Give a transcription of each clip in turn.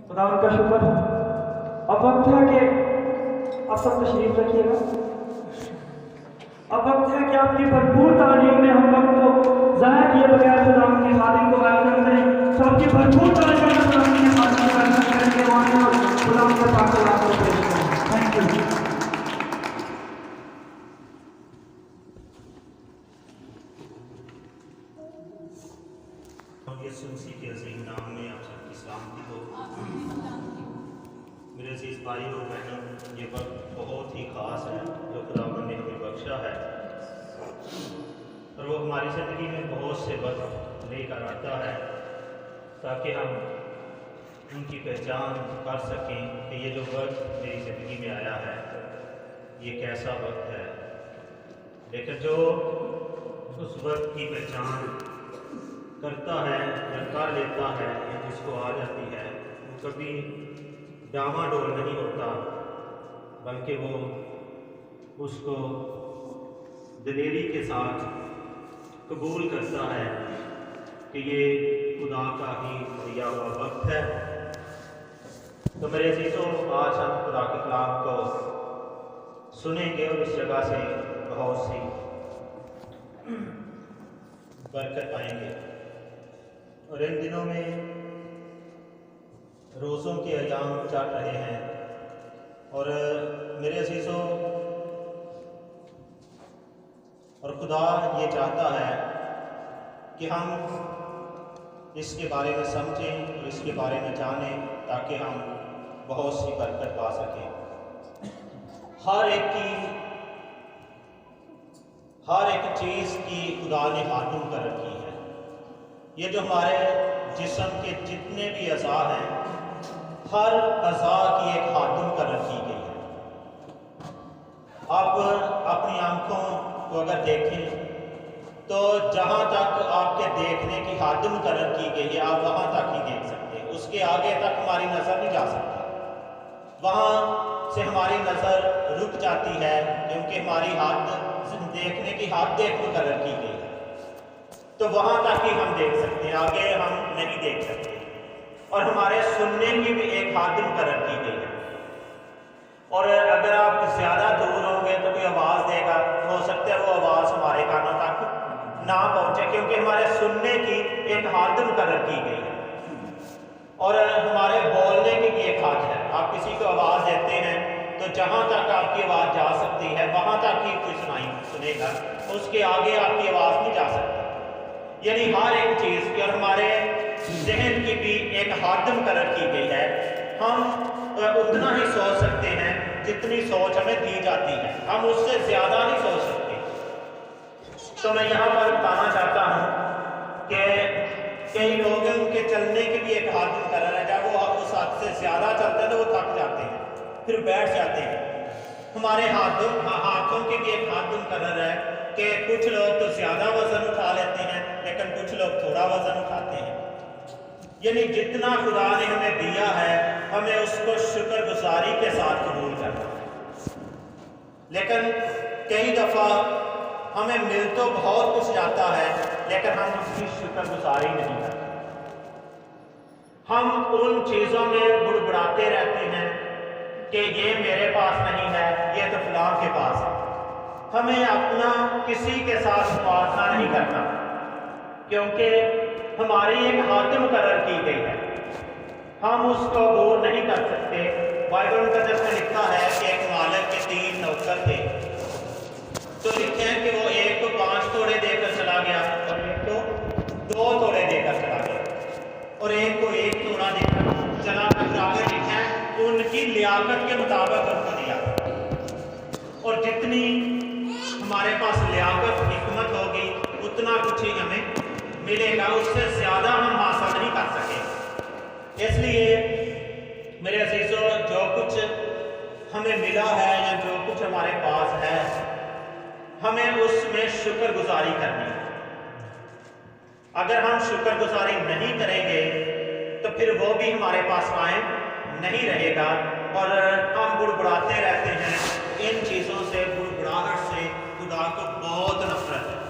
खुदा उनका शुक्र। अब वक्त है कि आप सब तशरीफ रखिएगा। अब वक्त है कि आपकी भरपूर तालियों में हम वक्त को ज़ाया किए बगैर खुदा के खादिम को वेलकम करें। तो आपकी भरपूर तालियों में खुदा के खादिम को वेलकम करेंगे और खुदा के पाक कलाम को पेश करें। Thank you. यीशु मसीह के अजीम नाम में आप सबकी सलामती हो। मेरे अजीज भाई और बहनों, ये वक्त बहुत ही ख़ास है जो खुदावंद ने हमें बख्शा है और वो हमारी ज़िंदगी में बहुत से वक्त लेकर आता है ताकि हम उनकी पहचान कर सकें कि ये जो वक्त मेरी ज़िंदगी में आया है ये कैसा वक्त है। लेकिन जो उस वक्त की पहचान करता है या कर लेता है या जिसको आ जाती है वो कभी डामाडोल नहीं होता, बल्कि वो उसको दिलेरी के साथ कबूल करता है कि ये खुदा का ही दिया हुआ वक्त है। तो मेरे अजीज़ों, आज हम खुदा के कलाम को सुनेंगे और इस जगह से बहुत सी बरकत पाएंगे। और इन दिनों में रोज़ों के अयाम चल रहे हैं और मेरे अजीज़ों, और खुदा ये चाहता है कि हम इसके बारे में समझें और इसके बारे में जानें ताकि हम बहुत सी बरकत पा सकें। हर एक चीज़ की खुदा ने हाथों कर रखी है। ये जो हमारे जिस्म के जितने भी अज़ा हैं, हर अज़ा की एक हाथों कर रखी गई है। आप अपनी आंखों को अगर देखें तो जहाँ तक आपके देखने की हाद मुकर्रर की गई है आप वहाँ तक ही देख सकते हैं, उसके आगे तक हमारी नज़र नहीं जा सकती। वहाँ से हमारी नज़र रुक जाती है क्योंकि हमारी हाथ देखने की हाद मुकर्रर की गई है, तो वहाँ तक ही हम देख सकते हैं, आगे हम नहीं देख सकते। और हमारे सुनने की भी एक हाद मुकर्रर की गई है। और अगर आप ज़्यादा दूर होंगे तो कोई आवाज़ देगा, हो सकता है वो आवाज़ हमारे कानों तक ना पहुंचे क्योंकि हमारे सुनने की एक हाद मुकर्रर की गई है। और हमारे बोलने की भी एक हाद है। आप किसी को आवाज़ देते हैं तो जहाँ तक आपकी आवाज़ जा सकती है वहाँ तक ही कोई सुनेगा, उसके आगे आपकी आवाज़ नहीं जा सकती। यानी हर एक चीज़ की और हमारे जहन की भी एक हाद मुकर्रर की गई है। हम उतना ही सोच सकते हैं जितनी सोच हमें दी जाती है, हम उससे ज़्यादा नहीं सोच सकते। तो मैं यहाँ पर बताना चाहता हूँ कि कई लोग हैं उनके चलने की भी एक हाद मुकर्रर है। जब वो उस हद से ज़्यादा चलते हैं तो वो थक जाते हैं, फिर बैठ जाते हैं। हमारे हाथों की भी एक हाद मुकर्रर है कि कुछ लोग तो ज़्यादा वज़न उठा लेते हैं लेकिन कुछ लोग थोड़ा वज़न उठाते हैं। यानी जितना खुदा ने हमें दिया है हमें उसको शुक्रगुजारी के साथ कबूल करना है। लेकिन कई दफ़ा हमें मिल तो बहुत कुछ जाता है लेकिन हम उसकी शुक्रगुजारी नहीं करते। हम उन चीज़ों में बुड़बुड़ाते रहते हैं कि ये मेरे पास नहीं है, ये तो फलां के पास है। हमें अपना किसी के साथ मुआवजा नहीं करना क्योंकि हमारी एक हाद मुकर्रर की गई है, हम उसको अबूर नहीं कर सकते। बाइबल मुक़द्दस में लिखा है कि एक मालिक के 3 नौकर थे, तो लिखते हैं कि वो एक को 5 तोड़े देकर चला गया और एक को 2 तोड़े देकर चला गया और एक को 1 तोड़ा देकर चला कर आगे लिखा है उनकी लियाकत के मुताबिक उनको दिया। और जितनी हमारे पास लियाकत हिकमत होगी उतना कुछ ही हमें मिलेगा, उससे ज़्यादा हम हासिल नहीं कर सके। इसलिए मेरे अजीज़ों, जो कुछ हमें मिला है या जो कुछ हमारे पास है हमें उसमें शुक्रगुजारी करनी है। अगर हम शुक्रगुजारी नहीं करेंगे तो फिर वो भी हमारे पास कायम नहीं रहेगा और हम बुड़बुड़ाते रहते हैं। इन चीज़ों से, बुड़बुड़ाहट से खुदा को बहुत नफरत है।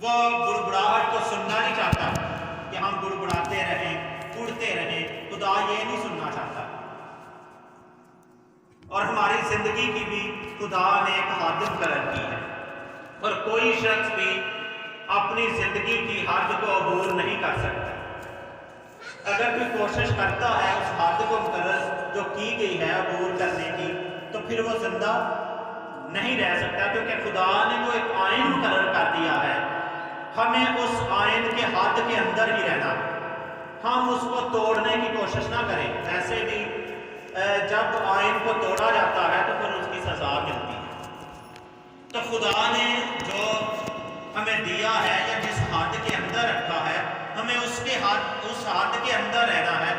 वो बुड़बुड़ाहट को सुनना नहीं चाहता कि हम बुड़बुड़ाते रहें, उड़ते रहें। खुदा ये ज़िंदगी की भी खुदा ने एक हद मुकर्रर की है, और कोई शख्स भी अपनी ज़िंदगी की हद को अबूर नहीं कर सकता। अगर कोई कोशिश करता है उस हद को मुकर्रर जो की गई है अबूर करने की, तो फिर वो जिंदा नहीं रह सकता, क्योंकि खुदा ने जो एक आयन मुकर्रर कर दिया है, हमें उस आयन के हद के अंदर ही रहना है। हम उसको तोड़ने की कोशिश ना करें। वैसे भी जब आयन को तोड़ा जाता है तो फिर उसकी सज़ा मिलती है। तो खुदा ने जो हमें दिया है या जिस हद के अंदर रखा है, हमें उस हद के अंदर रहना है।